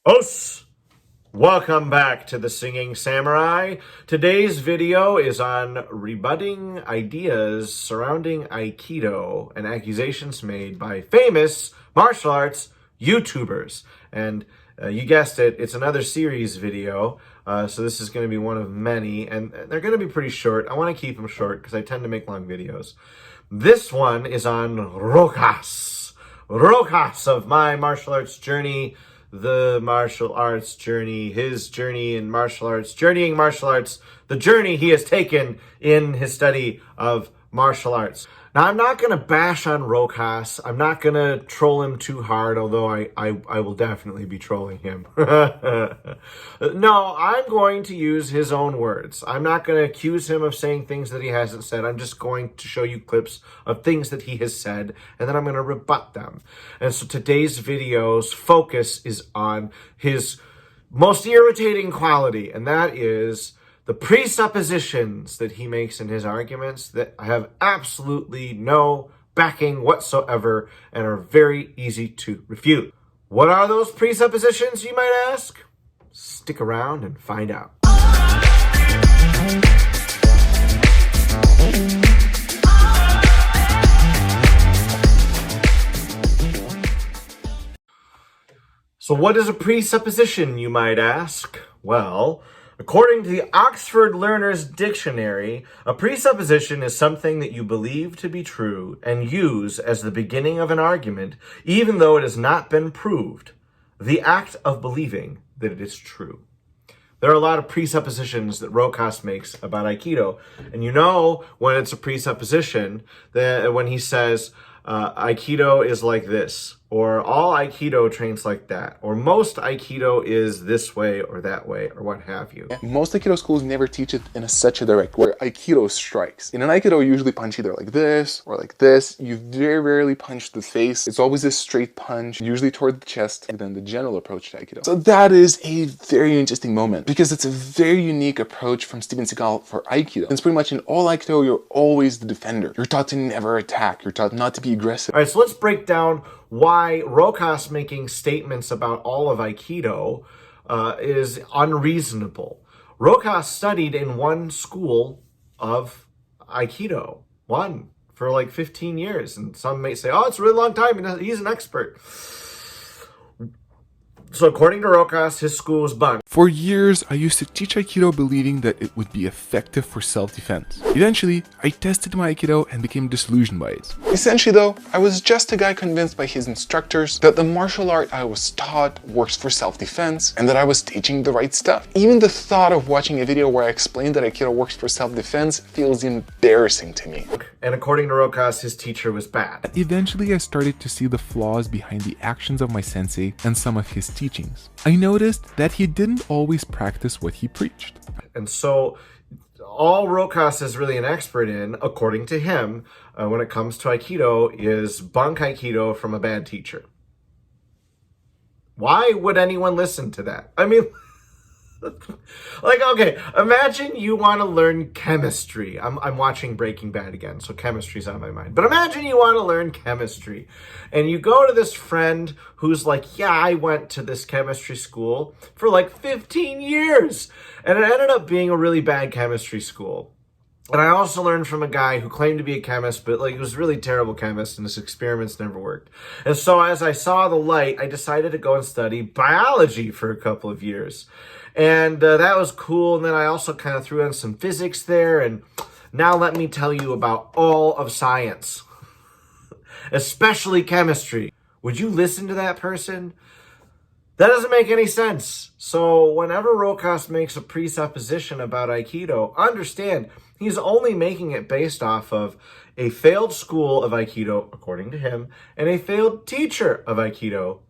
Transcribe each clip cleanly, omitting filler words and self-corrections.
Os! Welcome back to the Singing Samurai. Today's video is on rebutting ideas surrounding Aikido and accusations made by famous martial arts YouTubers. And you guessed it, it's another series video, so this is going to be one of many, and they're going to be pretty short. I want to keep them short because I tend to make long videos. This one is on Rokas. Rokas of my martial arts journey, the martial arts journey, his journey in martial arts, journeying martial arts, the journey he has taken in his study of martial arts. Now, I'm not going to bash on Rokas. I'm not going to troll him too hard, although I will definitely be trolling him. No, I'm going to use his own words. I'm not going to accuse him of saying things that he hasn't said. I'm just going to show you clips of things that he has said, and then I'm going to rebut them. And so today's video's focus is on his most irritating quality, and that is the presuppositions that he makes in his arguments that have absolutely no backing whatsoever and are very easy to refute. What are those presuppositions, you might ask? Stick around and find out. So what is a presupposition, you might ask? Well, according to the Oxford Learner's Dictionary, a presupposition is something that you believe to be true and use as the beginning of an argument, even though it has not been proved. The act of believing that it is true. There are a lot of presuppositions that Rokas makes about Aikido. And you know when it's a presupposition, that when he says, Aikido is like this, or all Aikido trains like that, or most Aikido is this way or that way, or what have you. Most Aikido schools never teach it in such a direct way, where Aikido strikes. In an Aikido, you usually punch either like this or like this. You very rarely punch the face. It's always a straight punch, usually toward the chest, and then the general approach to Aikido. So that is a very interesting moment, because it's a very unique approach from Steven Seagal for Aikido. It's pretty much in all Aikido, you're always the defender. You're taught to never attack. You're taught not to be aggressive. All right, so let's break down why Rokas making statements about all of Aikido is unreasonable. Rokas studied in one school of Aikido, one, for like 15 years. And some may say, oh, it's a really long time, he's an expert. So according to Rokas, his school was bunk. For years, I used to teach Aikido believing that it would be effective for self-defense. Eventually, I tested my Aikido and became disillusioned by it. Essentially though, I was just a guy convinced by his instructors that the martial art I was taught works for self-defense and that I was teaching the right stuff. Even the thought of watching a video where I explained that Aikido works for self-defense feels embarrassing to me. And according to Rokas, his teacher was bad. Eventually, I started to see the flaws behind the actions of my sensei and some of his teachings. I noticed that he didn't always practice what he preached. And so all Rokas is really an expert in, according to him, when it comes to Aikido, is bunk Aikido from a bad teacher. Why would anyone listen to that? I mean, like, okay, imagine you want to learn chemistry. I'm watching Breaking Bad again, so chemistry's on my mind. But imagine you want to learn chemistry, and you go to this friend who's like, yeah, I went to this chemistry school for like 15 years, and it ended up being a really bad chemistry school. And I also learned from a guy who claimed to be a chemist, but like he was a really terrible chemist and his experiments never worked. And so as I saw the light, I decided to go and study biology for a couple of years. And that was cool. And then I also kind of threw in some physics there. And now let me tell you about all of science, especially chemistry. Would you listen to that person? That doesn't make any sense. So whenever Rokas makes a presupposition about Aikido, understand he's only making it based off of a failed school of Aikido, according to him, and a failed teacher of Aikido,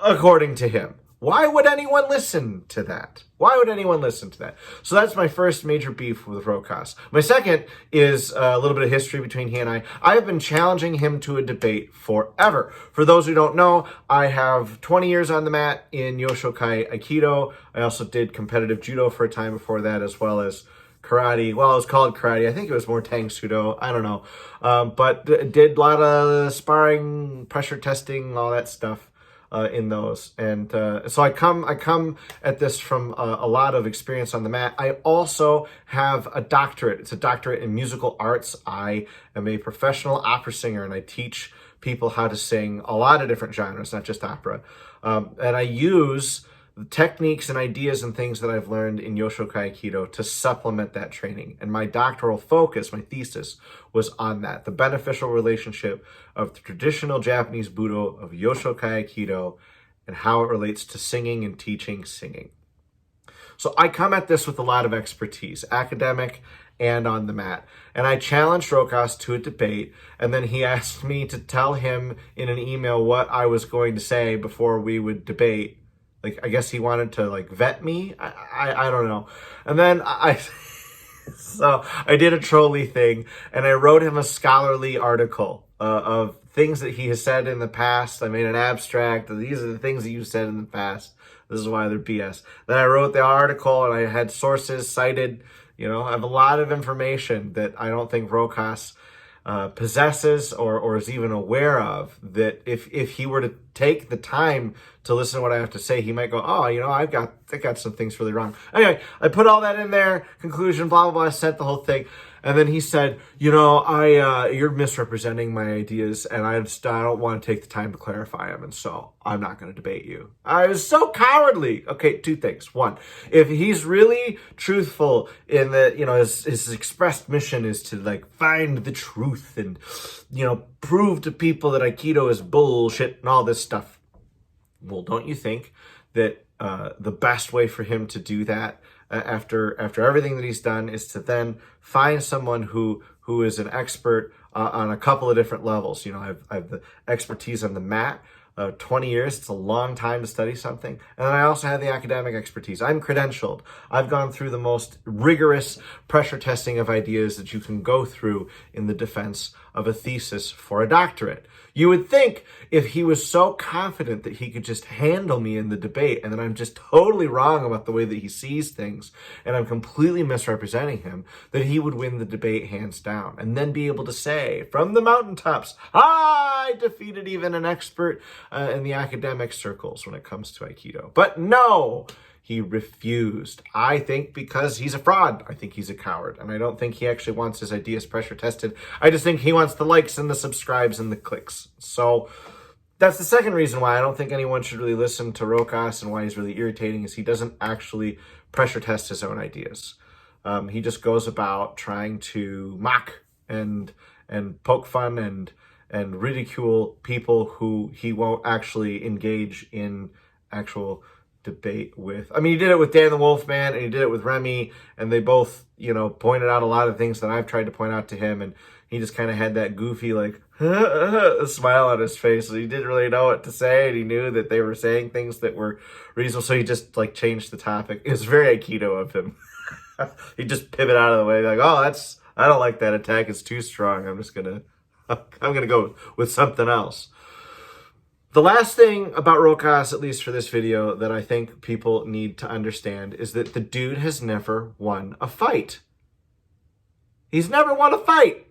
according to him. Why would anyone listen to that? Why would anyone listen to that? So that's my first major beef with Rokas. My second is a little bit of history between he and I. I've been challenging him to a debate forever. For those who don't know, I have 20 years on the mat in Yoshokai Aikido. I also did competitive judo for a time before that, as well as karate. Well, it was called karate. I think it was more Tang Sudo. I don't know. But did a lot of sparring, pressure testing, all that stuff. in those. And so I come at this from a lot of experience on the mat. I also have a doctorate. It's a doctorate in musical arts. I am a professional opera singer, and I teach people how to sing a lot of different genres, not just opera. And I use the techniques and ideas and things that I've learned in Yoshokai Aikido to supplement that training. And my doctoral focus, my thesis, was on that, the beneficial relationship of the traditional Japanese Budo of Yoshokai Aikido and how it relates to singing and teaching singing. So I come at this with a lot of expertise, academic and on the mat. And I challenged Rokas to a debate, and then he asked me to tell him in an email what I was going to say before we would debate. Like, I guess he wanted to, like, vet me. I don't know. And then so I did a trolley thing, and I wrote him a scholarly article of things that he has said in the past. I made an abstract. These are the things that you said in the past. This is why they're BS. Then I wrote the article, and I had sources cited. You know, I have a lot of information that I don't think Rokas possesses or is even aware of, that if he were to take the time to listen to what I have to say, he might go, oh, you know, I got some things really wrong. Anyway, I put all that in there, conclusion, blah, blah, blah, I sent the whole thing. And then he said, you know, you're misrepresenting my ideas, and I don't want to take the time to clarify them, and so I'm not going to debate you. I was so cowardly. Okay, two things. One, if he's really truthful in that, you know, his expressed mission is to, like, find the truth and, you know, prove to people that Aikido is bullshit and all this stuff. Well, don't you think that the best way for him to do that after everything that he's done is to then find someone who is an expert on a couple of different levels? You know, I have the expertise on the mat, 20 years, it's a long time to study something. And then I also have the academic expertise. I'm credentialed. I've gone through the most rigorous pressure testing of ideas that you can go through in the defense of a thesis for a doctorate. You would think if he was so confident that he could just handle me in the debate, and that I'm just totally wrong about the way that he sees things, and I'm completely misrepresenting him, that he would win the debate hands down, and then be able to say from the mountaintops, I defeated even an expert in the academic circles when it comes to Aikido. But no, he refused. I think because he's a fraud. I think he's a coward. And I don't think he actually wants his ideas pressure tested. I just think he wants the likes and the subscribes and the clicks. So that's the second reason why I don't think anyone should really listen to Rokas, and why he's really irritating, is he doesn't actually pressure test his own ideas. He just goes about trying to mock and poke fun and ridicule people who he won't actually engage in actual debate with. I mean, he did it with Dan the Wolfman, and he did it with Remy, and they both, you know, pointed out a lot of things that I've tried to point out to him, and he just kind of had that goofy, like, smile on his face. So he didn't really know what to say, and he knew that they were saying things that were reasonable, so he just, like, changed the topic. It was very Aikido of him. He just pivot out of the way, like, oh, I don't like that attack, it's too strong. I'm gonna go with something else. The last thing about Rokas, at least for this video, that I think people need to understand is that the dude has never won a fight. He's never won a fight.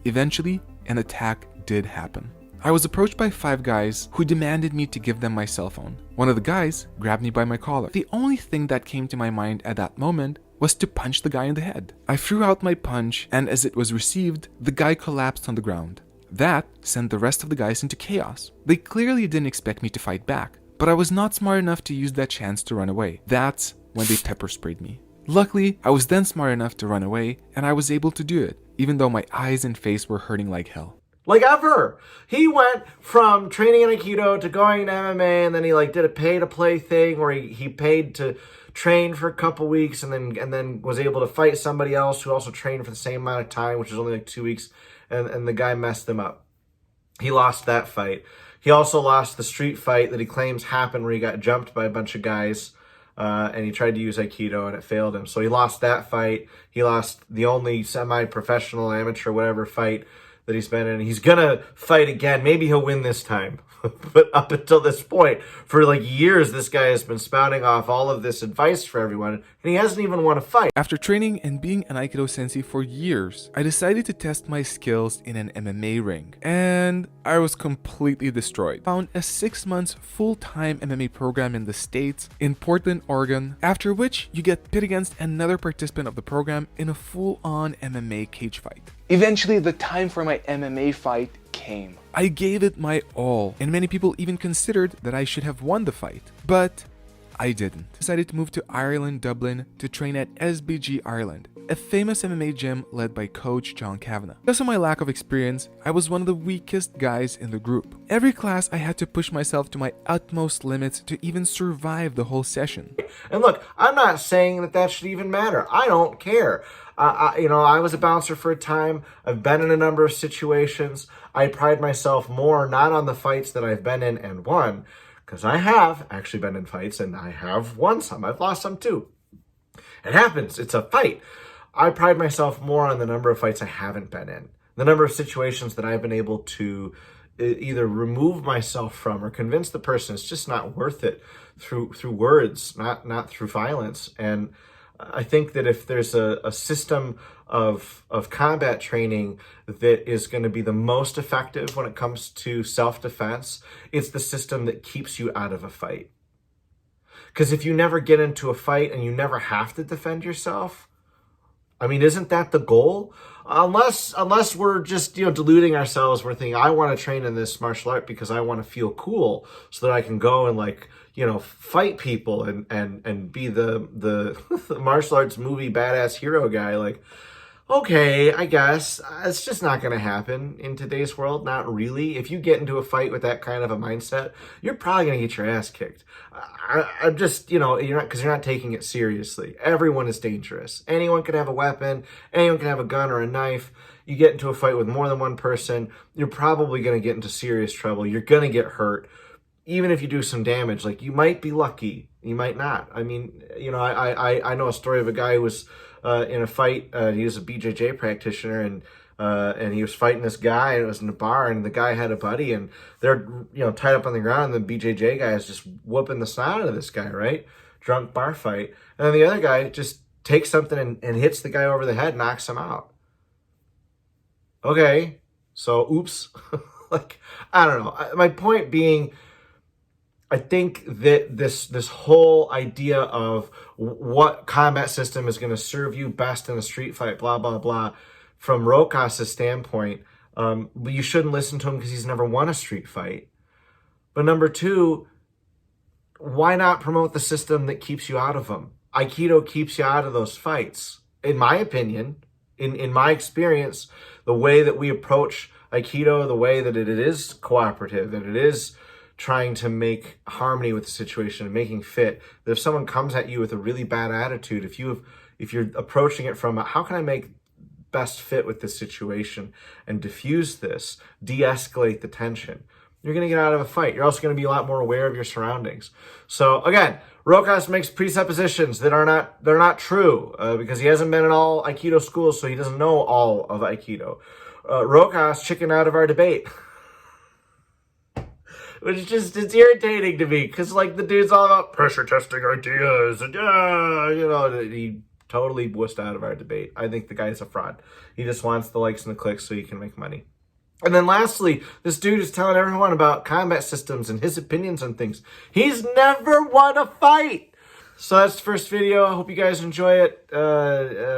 Eventually, an attack did happen. I was approached by 5 guys who demanded me to give them my cell phone. One of the guys grabbed me by my collar. The only thing that came to my mind at that moment was to punch the guy in the head. I threw out my punch, and as it was received, the guy collapsed on the ground. That sent the rest of the guys into chaos. They clearly didn't expect me to fight back, but I was not smart enough to use that chance to run away. That's when they pepper sprayed me. Luckily, I was then smart enough to run away, and I was able to do it, even though my eyes and face were hurting like hell. Like ever. He went from training in Aikido to going to MMA, and then he like did a pay-to-play thing where he paid to train for a couple weeks, and then was able to fight somebody else who also trained for the same amount of time, which was only like 2 weeks, and the guy messed him up. He lost that fight. He also lost the street fight that he claims happened where he got jumped by a bunch of guys, and he tried to use Aikido and it failed him. So he lost that fight. He lost the only semi-professional, amateur, whatever fight that he's been in. He's gonna fight again. Maybe he'll win this time. But up until this point, for like years, this guy has been spouting off all of this advice for everyone, and he hasn't even won a fight. After training and being an Aikido sensei for years, I decided to test my skills in an MMA ring, and I was completely destroyed. Found a 6 months full-time MMA program in the States, in Portland, Oregon, after which you get pit against another participant of the program in a full-on MMA cage fight. Eventually, the time for my MMA fight came. I gave it my all, and many people even considered that I should have won the fight, but I didn't. Decided to move to Ireland, Dublin, to train at SBG Ireland, a famous MMA gym led by coach John Kavanagh. Because of my lack of experience, I was one of the weakest guys in the group. Every class I had to push myself to my utmost limits to even survive the whole session. And look, I'm not saying that that should even matter. I don't care. I was a bouncer for a time. I've been in a number of situations. I pride myself more not on the fights that I've been in and won, because I have actually been in fights and I have won some. I've lost some too. It happens. It's a fight. I pride myself more on the number of fights I haven't been in, the number of situations that I've been able to either remove myself from or convince the person it's just not worth it through words, not through violence. And I think that if there's a system of combat training that is going to be the most effective when it comes to self-defense, it's the system that keeps you out of a fight. Because if you never get into a fight and you never have to defend yourself, I mean, isn't that the goal? Unless we're just, deluding ourselves. We're thinking, I want to train in this martial art because I want to feel cool so that I can go and fight people and be the martial arts movie badass hero guy. Like, okay, I guess it's just not going to happen in today's world. Not really. If you get into a fight with that kind of a mindset, you're probably going to get your ass kicked. I'm just, because you're not taking it seriously. Everyone is dangerous. Anyone could have a weapon. Anyone can have a gun or a knife. You get into a fight with more than one person, you're probably going to get into serious trouble. You're going to get hurt. Even if you do some damage, like you might be lucky, you might not. I mean, I know a story of a guy who was in a fight. He was a BJJ practitioner, and he was fighting this guy, and it was in a bar, and the guy had a buddy, and they're tied up on the ground, and the BJJ guy is just whooping the snot out of this guy, right? Drunk bar fight, and then the other guy just takes something and hits the guy over the head, knocks him out. Okay, so oops. I don't know. My point being, I think that this whole idea of what combat system is going to serve you best in a street fight, blah, blah, blah, from Rokas' standpoint, you shouldn't listen to him because he's never won a street fight. But number two, why not promote the system that keeps you out of them? Aikido keeps you out of those fights. In my opinion, in my experience, the way that we approach Aikido, the way that it is cooperative, that it is trying to make harmony with the situation and making fit, that if someone comes at you with a really bad attitude, if you're approaching it from how can I make best fit with this situation and diffuse this, de-escalate the tension, you're going to get out of a fight. You're also going to be a lot more aware of your surroundings. So again, Rokas makes presuppositions that are not true because he hasn't been in all Aikido schools, so he doesn't know all of Aikido. Rokas chickened out of our debate. Which it's irritating to me because the dude's all about pressure testing ideas and he totally wussed out of our debate. I think the guy's a fraud. He just wants the likes and the clicks so he can make money. And then lastly, this dude is telling everyone about combat systems and his opinions on things. He's never won a fight. So that's the first video. I hope you guys enjoy it.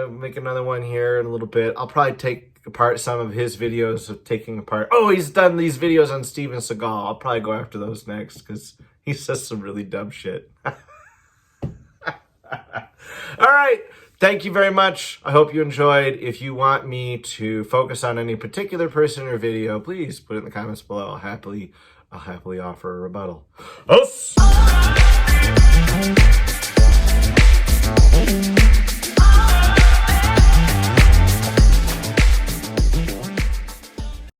Make another one here in a little bit. I'll probably take apart some of his videos of taking apart. Oh, he's done these videos on Steven Seagal. I'll probably go after those next because he says some really dumb shit. All right. Thank you very much. I hope you enjoyed. If you want me to focus on any particular person or video, please put it in the comments below. I'll happily offer a rebuttal. Os!